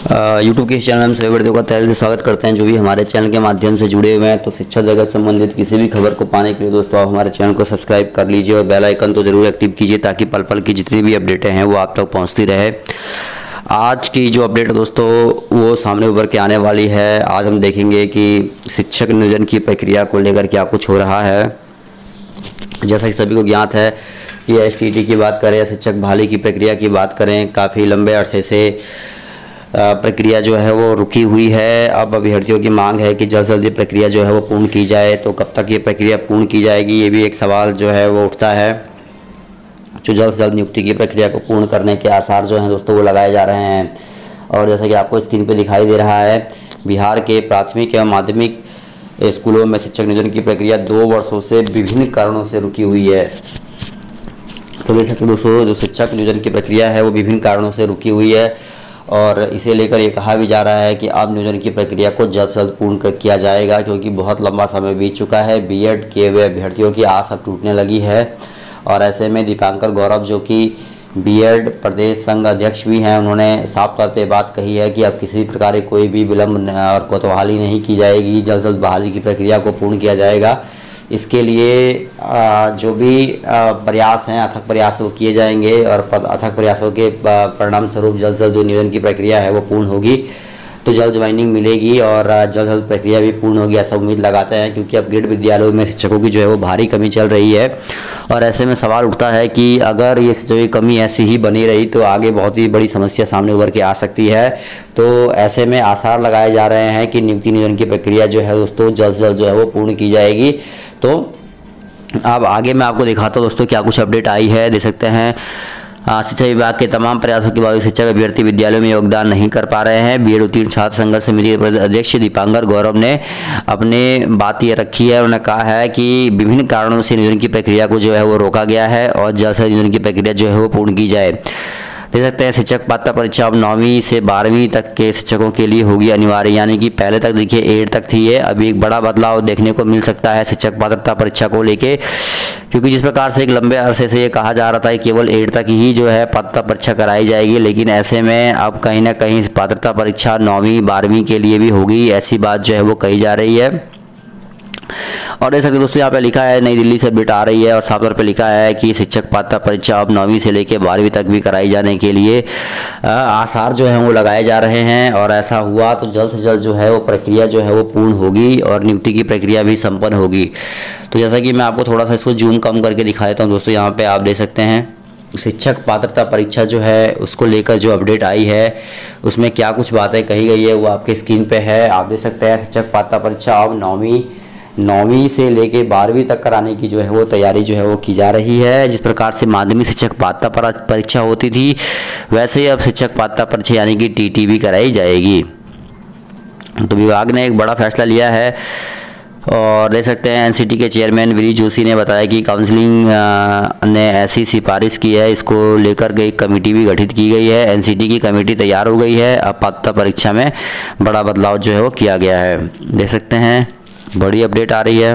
YouTube के इस channel में सभी वीडियो का तहे से स्वागत करते हैं। जो भी हमारे चैनल के माध्यम से जुड़े हुए हैं तो शिक्षा जगत संबंधित किसी भी खबर को पाने के लिए दोस्तों आप हमारे चैनल को सब्सक्राइब कर लीजिए और बेल आइकन तो ज़रूर एक्टिव कीजिए ताकि पल पल की जितनी भी अपडेटें हैं वो आप तक पहुँचती रहे। आज की जो अपडेट है दोस्तों वो सामने उभर के आने वाली है। आज हम देखेंगे कि शिक्षक नियोजन की प्रक्रिया को लेकर क्या कुछ हो रहा है। जैसा कि सभी को ज्ञात है कि STT की बात करें या शिक्षक बहाली की प्रक्रिया की बात करें, काफ़ी लंबे अरसे से प्रक्रिया जो है वो रुकी हुई है। अब अभ्यर्थियों की मांग है कि जल्द से जल्द प्रक्रिया जो है वो पूर्ण की जाए। तो कब तक ये प्रक्रिया पूर्ण की जाएगी, ये भी एक सवाल जो है वो उठता है। जो जल्द से जल्द नियुक्ति की प्रक्रिया को पूर्ण करने के आसार जो हैं दोस्तों वो लगाए जा रहे हैं। और जैसा कि आपको स्क्रीन पे दिखाई दे रहा है, बिहार के प्राथमिक एवं माध्यमिक स्कूलों में शिक्षक नियोजन की प्रक्रिया 2 वर्षों से विभिन्न कारणों से रुकी हुई है। तो देख सकते दोस्तों, जो शिक्षक नियोजन की प्रक्रिया है वो विभिन्न कारणों से रुकी हुई है और इसे लेकर ये कहा भी जा रहा है कि अब नियोजन की प्रक्रिया को जल्द से जल्द पूर्ण किया जाएगा, क्योंकि बहुत लंबा समय बीत चुका है। बीएड किए हुए अभ्यर्थियों की आस अब टूटने लगी है। और ऐसे में दीपांकर गौरव जो कि बीएड प्रदेश संघ अध्यक्ष भी हैं, उन्होंने साफ तौर पे बात कही है कि अब किसी प्रकार की कोई भी विलम्ब और कोतवाली नहीं की जाएगी। जल्द से जल्द बहाली की प्रक्रिया को पूर्ण किया जाएगा। इसके लिए जो भी प्रयास हैं, अथक प्रयास वो किए जाएंगे और अथक प्रयासों के परिणाम स्वरूप जल्द से जल्द जो नियोजन की प्रक्रिया है वो पूर्ण होगी। तो जल्द ज्वाइनिंग मिलेगी और जल्द जल्द प्रक्रिया भी पूर्ण होगी, ऐसा उम्मीद लगाते हैं, क्योंकि अब ग्रेड विद्यालयों में शिक्षकों की जो है वो भारी कमी चल रही है। और ऐसे में सवाल उठता है कि अगर ये शिक्षकों की कमी ऐसी ही बनी रही तो आगे बहुत ही बड़ी समस्या सामने उभर के आ सकती है। तो ऐसे में आसार लगाए जा रहे हैं कि नियुक्ति नियोजन की प्रक्रिया जो है दोस्तों जल्द से जल्द जो है वो पूर्ण की जाएगी। तो अब आगे मैं आपको दिखाता हूँ दोस्तों क्या कुछ अपडेट आई है। देख सकते हैं, शिक्षा विभाग के तमाम प्रयासों के बावजूद शिक्षक अभ्यर्थी विद्यालयों में योगदान नहीं कर पा रहे हैं। बीएड उत्तीर्ण छात्र संघर्ष समिति के अध्यक्ष दीपांकर गौरव ने अपने बात ये रखी है। उन्होंने कहा है कि विभिन्न कारणों से नियोजन की प्रक्रिया को जो है वो रोका गया है और जल्द से नियोजन की प्रक्रिया जो है वो पूर्ण की जाए। देख सकते हैं, शिक्षक पात्रता परीक्षा अब 9वीं से 12वीं तक के शिक्षकों के लिए होगी अनिवार्य, यानी कि पहले तक देखिए 8 तक थी ये। अभी एक बड़ा बदलाव देखने को मिल सकता है शिक्षक पात्रता परीक्षा को लेके, क्योंकि जिस प्रकार से एक लंबे अरसे से ये कहा जा रहा था कि केवल 8 तक ही जो है पात्रता परीक्षा कराई जाएगी, लेकिन ऐसे में अब कहीं ना कहीं पात्रता परीक्षा 9वीं 12वीं के लिए भी होगी, ऐसी बात जो है वो कही जा रही है। और देख सकते दोस्तों, यहाँ पे लिखा है, नई दिल्ली से अपडेट आ रही है और साफ तौर पे लिखा है कि शिक्षक पात्रता परीक्षा अब 9वीं से लेकर 12वीं तक भी कराई जाने के लिए आसार जो हैं वो लगाए जा रहे हैं। और ऐसा हुआ तो जल्द से जल्द जो है वो प्रक्रिया जो है वो पूर्ण होगी और नियुक्ति की प्रक्रिया भी संपन्न होगी। तो जैसा कि मैं आपको थोड़ा सा इसको जूम कम करके दिखा देता हूँ दोस्तों, यहाँ पर आप देख सकते हैं शिक्षक पात्रता परीक्षा जो है उसको लेकर जो अपडेट आई है उसमें क्या कुछ बातें कही गई है वो आपके स्क्रीन पे है। आप देख सकते हैं, शिक्षक पात्रता परीक्षा अब 9वीं से लेके 12वीं तक कराने की जो है वो तैयारी जो है वो की जा रही है। जिस प्रकार से माध्यमिक शिक्षक पात्रता परीक्षा होती थी वैसे ही अब शिक्षक पात्रता परीक्षा यानी कि TT भी कराई जाएगी। तो विभाग ने एक बड़ा फैसला लिया है और देख सकते हैं NCT के चेयरमैन वीरी जोशी ने बताया कि काउंसिलिंग ने ऐसी सिफारिश की है। इसको लेकर एक कमेटी भी गठित की गई है। NCT की कमेटी तैयार हो गई है। अब पात्रता परीक्षा में बड़ा बदलाव जो है वो किया गया है। देख सकते हैं, बड़ी अपडेट आ रही है।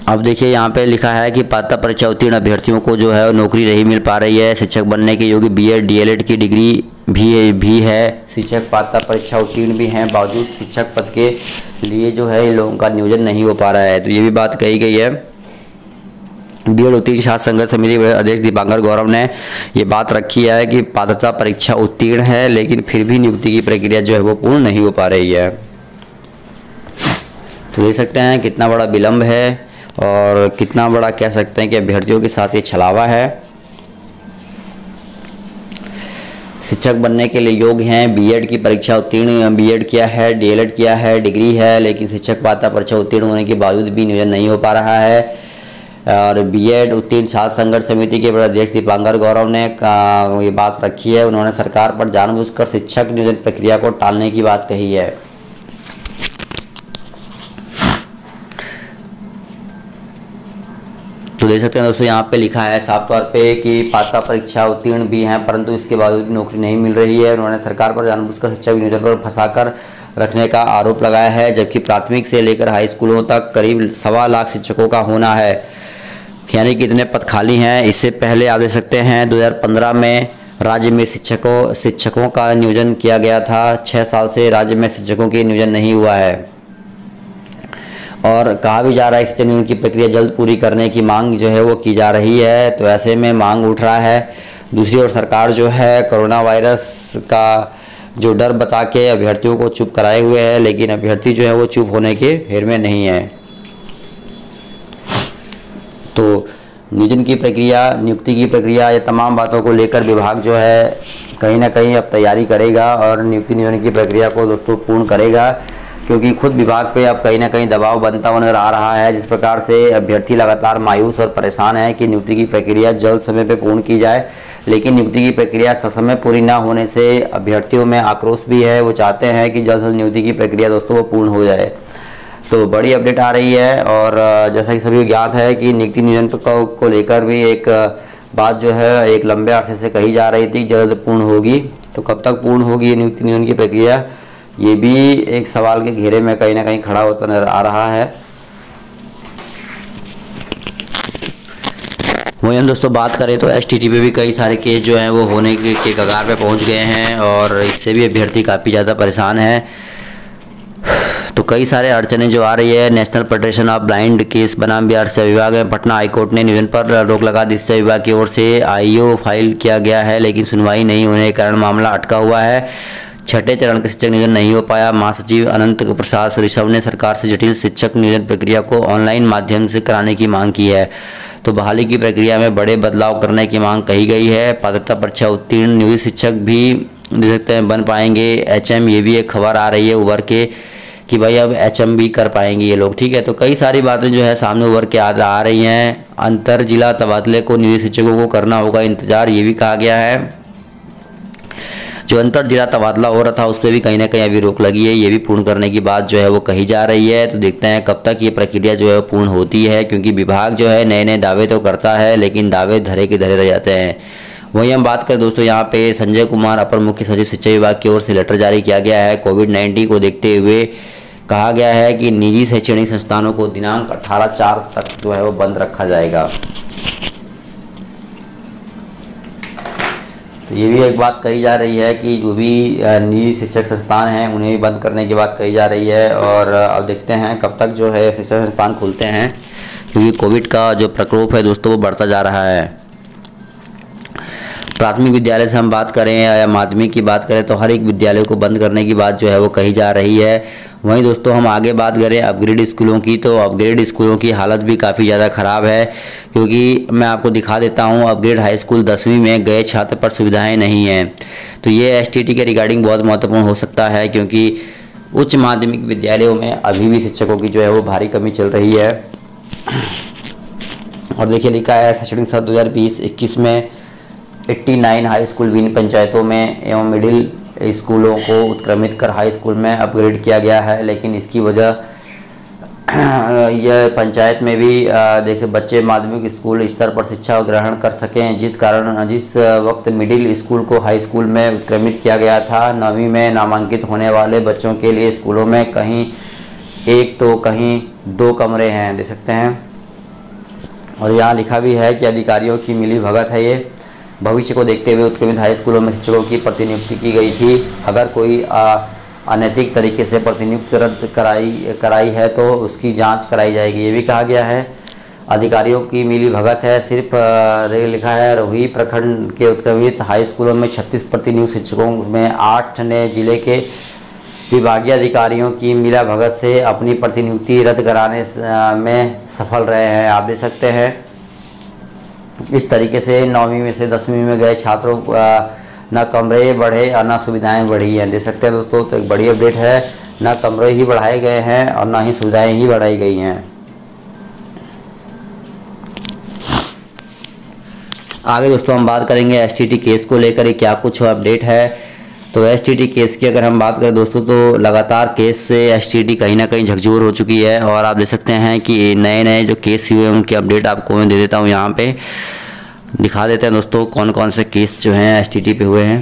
अब देखिए, यहाँ पे लिखा है कि पात्रता परीक्षा उत्तीर्ण अभ्यर्थियों को जो है नौकरी नहीं मिल पा रही है। शिक्षक बनने के योग्य BEd DLEd की डिग्री भी है, शिक्षक पात्रता परीक्षा उत्तीर्ण भी हैं, बावजूद शिक्षक पद के लिए जो है इन लोगों का नियोजन नहीं हो पा रहा है। तो ये भी बात कही गई है। बीएड उत्तीर्ण छात्र संघर्ष समिति के अध्यक्ष दीपांकर गौरव ने ये बात रखी है कि पात्रता परीक्षा उत्तीर्ण है लेकिन फिर भी नियुक्ति की प्रक्रिया जो है वो पूर्ण नहीं हो पा रही है। तो देख सकते हैं कितना बड़ा विलंब है और कितना बड़ा कह सकते हैं कि अभ्यर्थियों के साथ ये छलावा है। शिक्षक बनने के लिए योग्य हैं, बीएड की परीक्षा उत्तीर्ण, बीएड किया है, DLEd किया है, डिग्री है, लेकिन शिक्षक पात्रता परीक्षा उत्तीर्ण होने के बावजूद भी नियोजन नहीं हो पा रहा है। और बीएड उत्तीर्ण छात्र संघर्ष समिति के अध्यक्ष दीपांकर गौरव ने ये बात रखी है। उन्होंने सरकार पर जानबूझकर शिक्षक नियोजन प्रक्रिया को टालने की बात कही है। तो देख सकते हैं दोस्तों, यहाँ पे लिखा है साफ तौर पे कि पात्रता परीक्षा उत्तीर्ण भी हैं परंतु इसके बावजूद भी नौकरी नहीं मिल रही है। उन्होंने सरकार पर जानबूझकर शिक्षक नियोजन पर फंसाकर रखने का आरोप लगाया है, जबकि प्राथमिक से लेकर हाई स्कूलों तक करीब 1.25 लाख शिक्षकों का होना है, यानी कि इतने पद खाली हैं। इससे पहले आप देख सकते हैं 2015 में राज्य में शिक्षकों का नियोजन किया गया था। 6 साल से राज्य में शिक्षकों के नियोजन नहीं हुआ है और कहा भी जा रहा है कि शिक्षक नियोजन की प्रक्रिया जल्द पूरी करने की मांग जो है वो की जा रही है। तो ऐसे में मांग उठ रहा है। दूसरी ओर सरकार जो है कोरोना वायरस का जो डर बता के अभ्यर्थियों को चुप कराए हुए है, लेकिन अभ्यर्थी जो है वो चुप होने के फेर में नहीं है। तो नियोजन की प्रक्रिया, नियुक्ति की प्रक्रिया, ये तमाम बातों को लेकर विभाग जो है कहीं ना कहीं अब तैयारी करेगा और नियुक्ति नियोजन की प्रक्रिया को दोस्तों पूर्ण करेगा, क्योंकि खुद विभाग पे अब कहीं ना कहीं दबाव बनता हुआ नजर आ रहा है। जिस प्रकार से अभ्यर्थी लगातार मायूस और परेशान है कि नियुक्ति की प्रक्रिया जल्द समय पे पूर्ण की जाए, लेकिन नियुक्ति की प्रक्रिया ससमय पूरी ना होने से अभ्यर्थियों में आक्रोश भी है। वो चाहते हैं कि जल्द से जल्द नियुक्ति की प्रक्रिया दोस्तों वो पूर्ण हो जाए। तो बड़ी अपडेट आ रही है और जैसा कि सभी को ज्ञात है कि नियुक्ति नियोजन को लेकर भी एक बात जो है एक लंबे अरसे से कही जा रही थी, जल्द पूर्ण होगी। तो कब तक पूर्ण होगी नियुक्ति नियोजन की प्रक्रिया, ये भी एक सवाल के घेरे में कहीं ना कहीं खड़ा होता नजर आ रहा है। वही हम दोस्तों बात करें तो एसटीटी पे भी कई सारे केस जो हैं वो होने के कगार पे पहुंच गए हैं और इससे भी अभ्यर्थी काफ़ी ज़्यादा परेशान है। तो कई सारे अड़चने जो आ रही है। National federation of blind case बनाम बिहार शिक्षा विभाग में पटना हाईकोर्ट ने नियोजन पर रोक लगा दी। शिक्षा विभाग की ओर से आईओ फाइल किया गया है, लेकिन सुनवाई नहीं होने के कारण मामला अटका हुआ है। छठे चरण का शिक्षक नियोजन नहीं हो पाया। महासचिव अनंत प्रसाद ऋषभ ने सरकार से जटिल शिक्षक नियोजन प्रक्रिया को ऑनलाइन माध्यम से कराने की मांग की है। तो बहाली की प्रक्रिया में बड़े बदलाव करने की मांग कही गई है। पात्रता परीक्षा उत्तीर्ण नियोजित शिक्षक भी देख सकते हैं बन पाएंगे एचएम, ये भी एक खबर आ रही है उभर के कि भाई अब एचएम भी कर पाएंगे ये लोग, ठीक है। तो कई सारी बातें जो है सामने उभर के आ रही हैं। अंतर जिला तबादले को नियोजित शिक्षकों को करना होगा इंतजार, ये भी कहा गया है। जो अंतर जिला तबादला हो रहा था उस पर भी कहीं ना कहीं अभी रोक लगी है, ये भी पूर्ण करने की बात जो है वो कही जा रही है। तो देखते हैं कब तक ये प्रक्रिया जो है पूर्ण होती है, क्योंकि विभाग जो है नए नए दावे तो करता है लेकिन दावे धरे के धरे रह जाते हैं। वहीं हम बात करें दोस्तों यहाँ पे संजय कुमार अपर मुख्य सचिव शिक्षा विभाग की ओर से लेटर जारी किया गया है। कोविड-19 को देखते हुए कहा गया है कि निजी शैक्षणिक संस्थानों को दिनांक 18/4 तक जो है वो बंद रखा जाएगा। तो ये भी एक बात कही जा रही है कि जो भी निजी शिक्षक संस्थान हैं उन्हें भी बंद करने की बात कही जा रही है। और अब देखते हैं कब तक जो है शिक्षक संस्थान खुलते हैं, क्योंकि कोविड का जो प्रकोप है दोस्तों वो बढ़ता जा रहा है। प्राथमिक विद्यालय से हम बात करें या माध्यमिक की बात करें तो हर एक विद्यालय को बंद करने की बात जो है वो कही जा रही है। वहीं दोस्तों हम आगे बात करें अपग्रेड स्कूलों की, तो अपग्रेड स्कूलों की हालत भी काफ़ी ज़्यादा ख़राब है, क्योंकि मैं आपको दिखा देता हूं अपग्रेड हाई स्कूल 10वीं में गए छात्र पर सुविधाएं नहीं हैं। तो ये एसटीटी के रिगार्डिंग बहुत महत्वपूर्ण हो सकता है, क्योंकि उच्च माध्यमिक विद्यालयों में अभी भी शिक्षकों की जो है वो भारी कमी चल रही है। और देखिए लिखा है शैक्षणिक सत्र 2020-21 में 89 हाई स्कूल विभिन्न पंचायतों में एवं मिडिल स्कूलों को उत्क्रमित कर हाई स्कूल में अपग्रेड किया गया है, लेकिन इसकी वजह यह पंचायत में भी जैसे बच्चे माध्यमिक स्कूल स्तर पर शिक्षा ग्रहण कर सकें, जिस वक्त मिडिल स्कूल को हाई स्कूल में उत्क्रमित किया गया था। 9वीं में नामांकित होने वाले बच्चों के लिए स्कूलों में कहीं एक तो कहीं 2 कमरे हैं, देख सकते हैं। और यहाँ लिखा भी है कि अधिकारियों की मिली भगत है ये। भविष्य को देखते हुए उत्क्रमित हाई स्कूलों में शिक्षकों की प्रतिनियुक्ति की गई थी। अगर कोई अनैतिक तरीके से प्रतिनियुक्ति रद्द कराई है तो उसकी जांच कराई जाएगी, ये भी कहा गया है। अधिकारियों की मिली भगत है, सिर्फ लिखा है रोही प्रखंड के उत्क्रमित हाई स्कूलों में 36 प्रतिनियुक्त शिक्षकों में 8 ने जिले के विभागीय अधिकारियों की मिला भगत से अपनी प्रतिनियुक्ति रद्द कराने में सफल रहे हैं। आप देख सकते हैं इस तरीके से 9वीं में से 10वीं में गए छात्रों न कमरे बढ़े और न सुविधाएं बढ़ी हैं, देख सकते हैं दोस्तों। तो एक बड़ी अपडेट है, न कमरे ही बढ़ाए गए हैं और न ही सुविधाएं ही बढ़ाई गई हैं। आगे दोस्तों हम बात करेंगे एसटीटी केस को लेकर क्या कुछ अपडेट है। तो एसटीटी केस की अगर हम बात करें दोस्तों तो लगातार केस से एसटीटी कहीं ना कहीं झकझोर हो चुकी है। और आप देख सकते हैं कि नए नए जो केस हुए हैं उनकी अपडेट आपको मैं दे देता हूं, यहाँ पे दिखा देते हैं दोस्तों कौन कौन से केस जो हैं एसटीटी पे हुए हैं।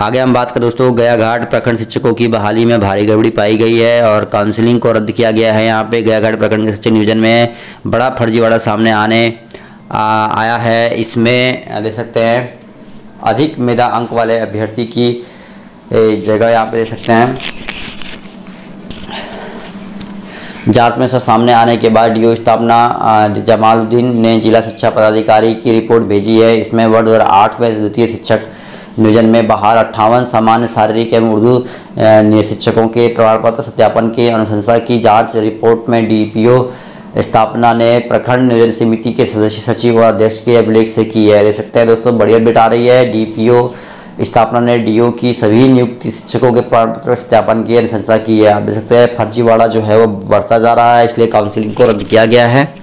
आगे हम बात करें दोस्तों, गया घाट प्रखंड शिक्षकों की बहाली में भारी गड़बड़ी पाई गई है और काउंसलिंग को रद्द किया गया है। यहाँ पे गया घाट प्रखंड के शिक्षक नियोजन में बड़ा फर्जीवाड़ा सामने आया है। इसमें देख सकते हैं अधिक मेधा अंक वाले अभ्यर्थी की जगह यहाँ पे देख सकते हैं जांच में सामने आने के बाद डीओ स्थापना जमालुद्दीन ने जिला शिक्षा पदाधिकारी की रिपोर्ट भेजी है। इसमें वर्ष 2008 में द्वितीय शिक्षक नियोजन में बहाल 58 सामान्य शारीरिक एवं उर्दू शिक्षकों के प्रमाण पत्र सत्यापन की अनुशंसा की जांच रिपोर्ट में डीपीओ स्थापना ने प्रखंड नियोजन समिति के सदस्य सचिव और अध्यक्ष के अभिलेख से की है। देख सकते हैं दोस्तों, बड़ी अपडेट आ रही है। डीपीओ स्थापना ने डीओ की सभी नियुक्त शिक्षकों के प्रमाण पत्र सत्यापन की अनुशंसा की है। आप देख सकते हैं फर्जीवाड़ा जो है वो बढ़ता जा रहा है, इसलिए काउंसलिंग को रद्द किया गया है।